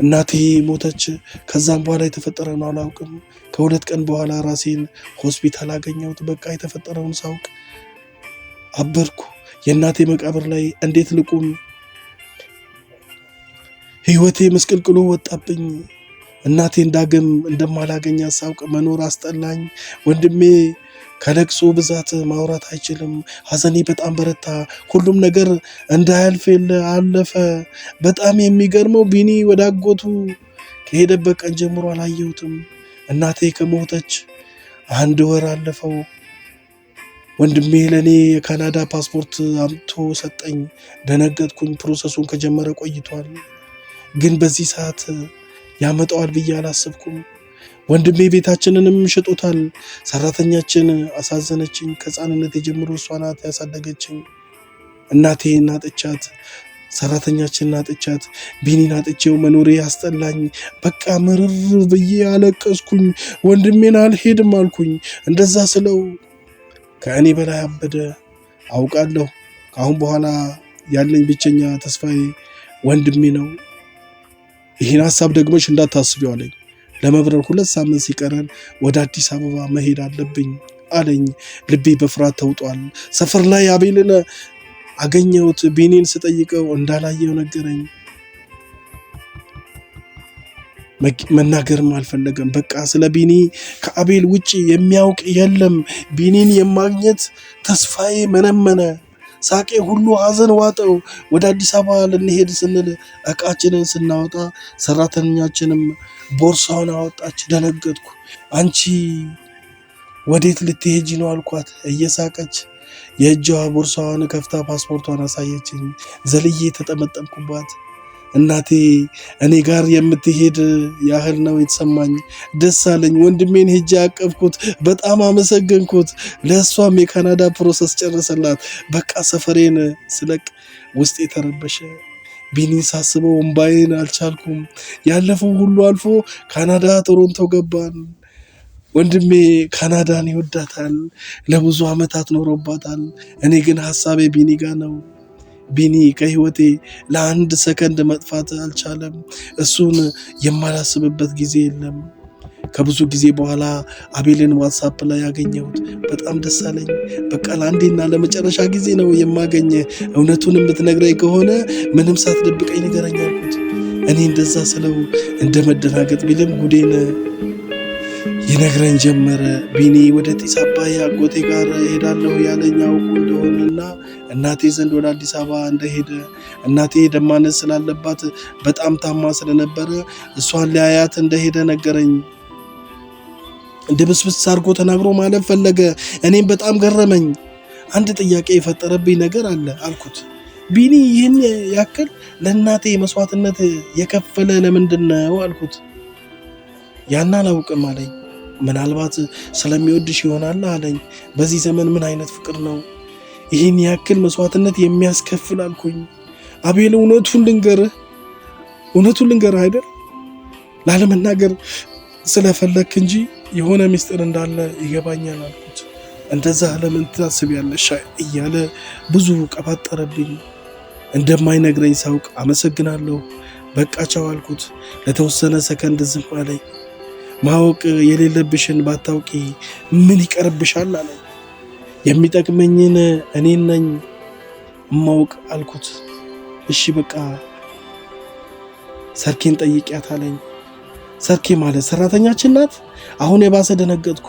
A: እናቴ ሞተች። ከዛም በኋላ የተፈጠረ ነው አላውቅም። ከ2 ቀን በኋላ ራሴን ሆስፒታል አገኘሁት። በቃ የተፈጠረውን ሳውቅ አበርኩ። የእናቴ መቃብር ላይ እንዴት ልቁም? ህይወቴ ምስቅልቅሎ ወጣብኝ። እናቴን ዳግም እንደማላገኝ ሳውቅ መኖር አስጠላኝ። ወንድሜ ከለቅሶ ብዛት ማውራት አይችልም። ሐዘኔ በጣም በረታ። ሁሉም ነገር እንዳያልፍ አለፈ። በጣም የሚገርመው ቢኒ ወደ አጎቱ ከሄደበት ቀን ጀምሮ አላየሁትም። እናቴ ከሞተች 1 ወር አለፈው። ወንድሜ ለእኔ የካናዳ ፓስፖርት አምጥቶ ሰጠኝ። ደነገጥኩኝ። ፕሮሰሱን ከጀመረ ቆይቷል፣ ግን በዚህ ሰዓት ያመጣዋል ብዬ አላሰብኩም። ወንድሜ ቤታችንንም ሽጦታል። ሰራተኛችን አሳዘነችኝ። ከሕፃንነቴ ጀምሮ እሷ ናት ያሳደገችኝ። እናቴን አጥቻት፣ ሰራተኛችን አጥቻት፣ ቢኒን አጥቼው መኖሬ አስጠላኝ። በቃ ምርር ብዬ አለቀስኩኝ። ወንድሜን አልሄድም አልኩኝ። እንደዛ ስለው ከእኔ በላይ አበደ። አውቃለሁ ከአሁን በኋላ ያለኝ ብቸኛ ተስፋዬ ወንድሜ ነው። ይህን ሀሳብ ደግመሽ እንዳታስቢው አለኝ። ለመብረር 2 ሳምንት ሲቀረን ወደ አዲስ አበባ መሄድ አለብኝ አለኝ። ልቤ በፍርሃት ተውጧል። ሰፈር ላይ አቤልን አገኘሁት። ቢኒን ስጠይቀው እንዳላየው ነገረኝ። መናገርም አልፈለገም። በቃ ስለ ቢኒ ከአቤል ውጭ የሚያውቅ የለም። ቢኒን የማግኘት ተስፋዬ መነመነ። ሳቄ ሁሉ ሐዘን ዋጠው። ወደ አዲስ አበባ ልንሄድ ስንል እቃችንን ስናወጣ ሰራተኛችንም ቦርሳውን አወጣች። ደነገጥኩ። አንቺ ወዴት ልትሄጂ ነው አልኳት እየሳቀች። የእጇ ቦርሳዋን ከፍታ ፓስፖርቷን አሳየችኝ። ዘልዬ ተጠመጠምኩባት። እናቴ እኔ ጋር የምትሄድ ያህል ነው የተሰማኝ። ደስ አለኝ። ወንድሜን ሄጄ አቀፍኩት። በጣም አመሰገንኩት። ለእሷም የካናዳ ፕሮሰስ ጨረሰላት። በቃ ሰፈሬን ስለቅ ውስጥ የተረበሸ። ቢኒን ሳስበው እምባዬን አልቻልኩም። ያለፈው ሁሉ አልፎ ካናዳ ቶሮንቶ ገባን። ወንድሜ ካናዳን ይወዳታል። ለብዙ ዓመታት ኖሮባታል። እኔ ግን ሀሳቤ ቢኒ ጋር ነው። ቢኒ ከህይወቴ ለ1 ሰከንድ መጥፋት አልቻለም። እሱን የማላስብበት ጊዜ የለም። ከብዙ ጊዜ በኋላ አቤልን ዋትሳፕ ላይ ያገኘሁት። በጣም ደስ አለኝ። በቃ ለአንዴና ለመጨረሻ ጊዜ ነው የማገኘ። እውነቱን የምትነግረኝ ከሆነ ምንም ሳትደብቀኝ ንገረኝ አልኩት። እኔ እንደዛ ስለው እንደ መደናገጥ ቢልም ጉዴን ይነግረኝ ጀመረ። ቢኒ ወደ ጢስ አባይ አጎቴ ጋር ሄዳለሁ ያለኝ አውቁ እንደሆነና እናቴ ዘንድ ወደ አዲስ አበባ እንደሄደ እናቴ ደም ማነስ ስላለባት በጣም ታማ ስለነበረ እሷን ሊያያት እንደሄደ ነገረኝ። ድብስብስ አድርጎ ተናግሮ ማለፍ ፈለገ። እኔም በጣም ገረመኝ። አንድ ጥያቄ የፈጠረብኝ ነገር አለ አልኩት። ቢኒ ይህን ያክል ለእናቴ መስዋዕትነት የከፈለ ለምንድን ነው አልኩት። ያን አላውቅም አለኝ። ምናልባት ስለሚወድሽ ይሆናል አለኝ። በዚህ ዘመን ምን አይነት ፍቅር ነው ይህን ያክል መስዋዕትነት የሚያስከፍል አልኩኝ። አቤል እውነቱን ልንገርህ አይደል ላለመናገር ስለፈለክ እንጂ የሆነ ምስጢር እንዳለ ይገባኛል አልኩት። እንደዛ ለምን ታስቢያለሽ እያለ ብዙ ቀባጠረብኝ። እንደማይነግረኝ ሳውቅ አመሰግናለሁ በቃ ቻው አልኩት። ለተወሰነ ሰከንድ ዝም አለኝ። ማወቅ የሌለብሽን ባታውቂ ምን ይቀርብሻል አለኝ። የሚጠቅመኝን እኔን ነኝ ማወቅ አልኩት። እሺ በቃ ሰርኬን ጠይቂያት አለኝ። ሰርኬ ማለት ሰራተኛችን ናት። አሁን የባሰ ደነገጥኩ።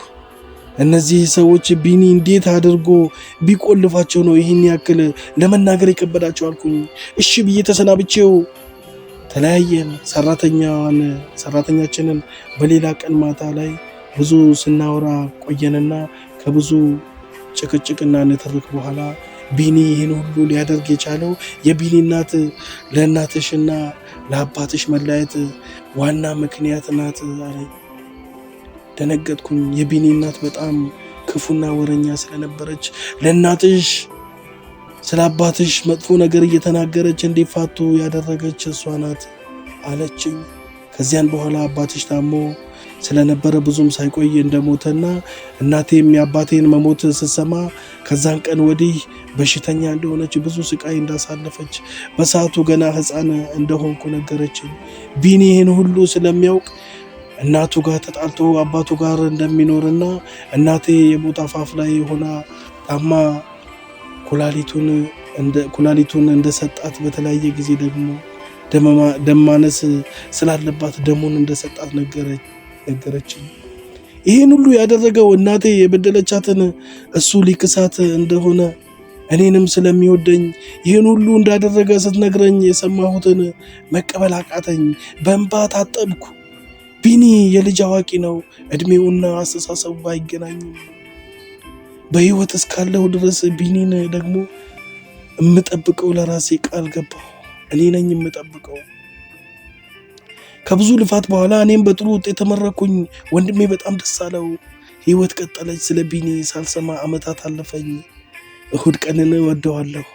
A: እነዚህ ሰዎች ቢኒ እንዴት አድርጎ ቢቆልፋቸው ነው ይህን ያክል ለመናገር የከበዳቸው አልኩኝ። እሺ ብዬ ተሰናብቼው ተለያየን። ሰራተኛችንን በሌላ ቀን ማታ ላይ ብዙ ስናወራ ቆየንና ከብዙ ጭቅጭቅና ንትርክ በኋላ ቢኒ ይህን ሁሉ ሊያደርግ የቻለው የቢኒ እናት ለእናትሽና ለአባትሽ መለያየት ዋና ምክንያት ናት አለኝ። ደነገጥኩኝ። የቢኒ እናት በጣም ክፉና ወረኛ ስለነበረች ለእናትሽ ስለ አባትሽ መጥፎ ነገር እየተናገረች እንዲፋቱ ያደረገች እሷ ናት አለችኝ። ከዚያን በኋላ አባትሽ ታሞ ስለነበረ ብዙም ሳይቆይ እንደሞተና እናቴም የአባቴን መሞት ስትሰማ ከዛን ቀን ወዲህ በሽተኛ እንደሆነች ብዙ ስቃይ እንዳሳለፈች በሰዓቱ ገና ሕፃን እንደሆንኩ ነገረችኝ። ቢኒ ይህን ሁሉ ስለሚያውቅ እናቱ ጋር ተጣልቶ አባቱ ጋር እንደሚኖርና እናቴ የሞት አፋፍ ላይ ሆና ታማ ኩላሊቱን እንደሰጣት በተለያየ ጊዜ ደግሞ ደም ማነስ ስላለባት ደሙን እንደሰጣት ነገረችኝ። ይህን ሁሉ ያደረገው እናቴ የበደለቻትን እሱ ሊክሳት እንደሆነ እኔንም ስለሚወደኝ ይህን ሁሉ እንዳደረገ ስትነግረኝ የሰማሁትን መቀበል አቃተኝ። በእንባ ታጠብኩ። ቢኒ የልጅ አዋቂ ነው። እድሜውና አስተሳሰቡ ባይገናኝም በህይወት እስካለሁ ድረስ ቢኒን ደግሞ የምጠብቀው ለራሴ ቃል ገባሁ። እኔ ነኝ የምጠብቀው። ከብዙ ልፋት በኋላ እኔም በጥሩ ውጤት ተመረኩኝ። ወንድሜ በጣም ደስ አለው። ህይወት ቀጠለች። ስለ ቢኒ ሳልሰማ አመታት አለፈኝ። እሁድ ቀንን ወደዋለሁ።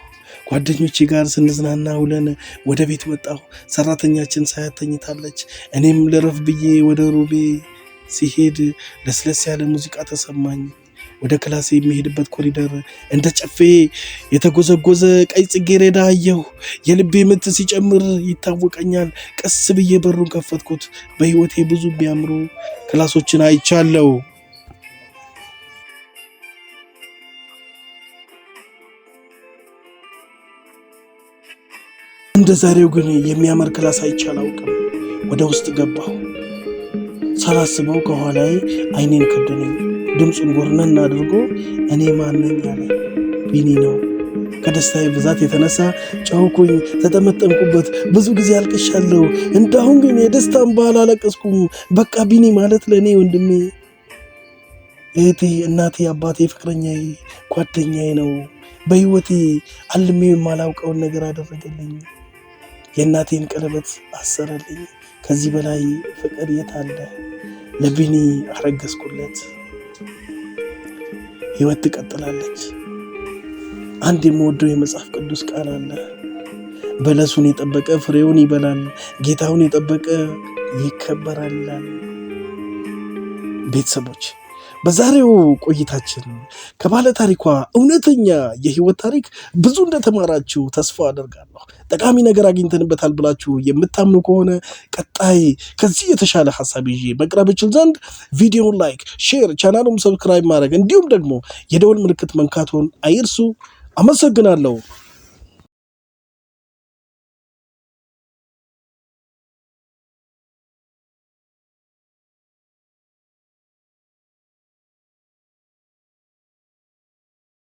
A: ጓደኞቼ ጋር ስንዝናና ውለን ወደ ቤት መጣሁ። ሰራተኛችን ሳያት ተኝታለች። እኔም ልረፍ ብዬ ወደ ሩሜ ሲሄድ ለስለስ ያለ ሙዚቃ ተሰማኝ። ወደ ክላሴ የሚሄድበት ኮሪደር እንደ ጨፌ የተጎዘጎዘ ቀይ ጽጌረዳ አየሁ። የልቤ ምት ሲጨምር ይታወቀኛል። ቀስ ብዬ በሩን ከፈትኩት። በህይወቴ ብዙ የሚያምሩ ክላሶችን አይቻለሁ። እንደ ዛሬው ግን የሚያምር ክላስ አይቼ አላውቅም። ወደ ውስጥ ገባሁ። ሳላስበው ከኋላዬ አይኔን ከደነኝ። ድምፁን ጎርነን አድርጎ እኔ ማነኝ አለ። ቢኒ ነው። ከደስታዬ ብዛት የተነሳ ጨውኩኝ፣ ተጠመጠምኩበት። ብዙ ጊዜ አልቅሻለሁ። እንዳሁን ግን የደስታን ባህል አለቀስኩም። በቃ ቢኒ ማለት ለእኔ ወንድሜ፣ እህቴ፣ እናቴ፣ አባቴ፣ ፍቅረኛዬ፣ ጓደኛዬ ነው። በህይወቴ አልሜ የማላውቀውን ነገር አደረገልኝ። የእናቴን ቀለበት አሰረልኝ። ከዚህ በላይ ፍቅር የት አለ? ለቢኒ አረገዝኩለት። ህይወት ትቀጥላለች። አንድ የምወደው የመጽሐፍ ቅዱስ ቃል አለ። በለሱን የጠበቀ ፍሬውን ይበላል፣ ጌታውን የጠበቀ ይከበራል ይላል። ቤተሰቦች፣ በዛሬው ቆይታችን ከባለ ታሪኳ እውነተኛ የህይወት ታሪክ ብዙ እንደተማራችሁ ተስፋ አደርጋለሁ። ጠቃሚ ነገር አግኝተንበታል ብላችሁ የምታምኑ ከሆነ ቀጣይ ከዚህ የተሻለ ሀሳብ ይዤ መቅረብ እችል ዘንድ ቪዲዮውን ላይክ፣ ሼር፣ ቻናሉን ሰብስክራይብ ማድረግ እንዲሁም ደግሞ የደወል ምልክት መንካቶን አይርሱ። አመሰግናለሁ።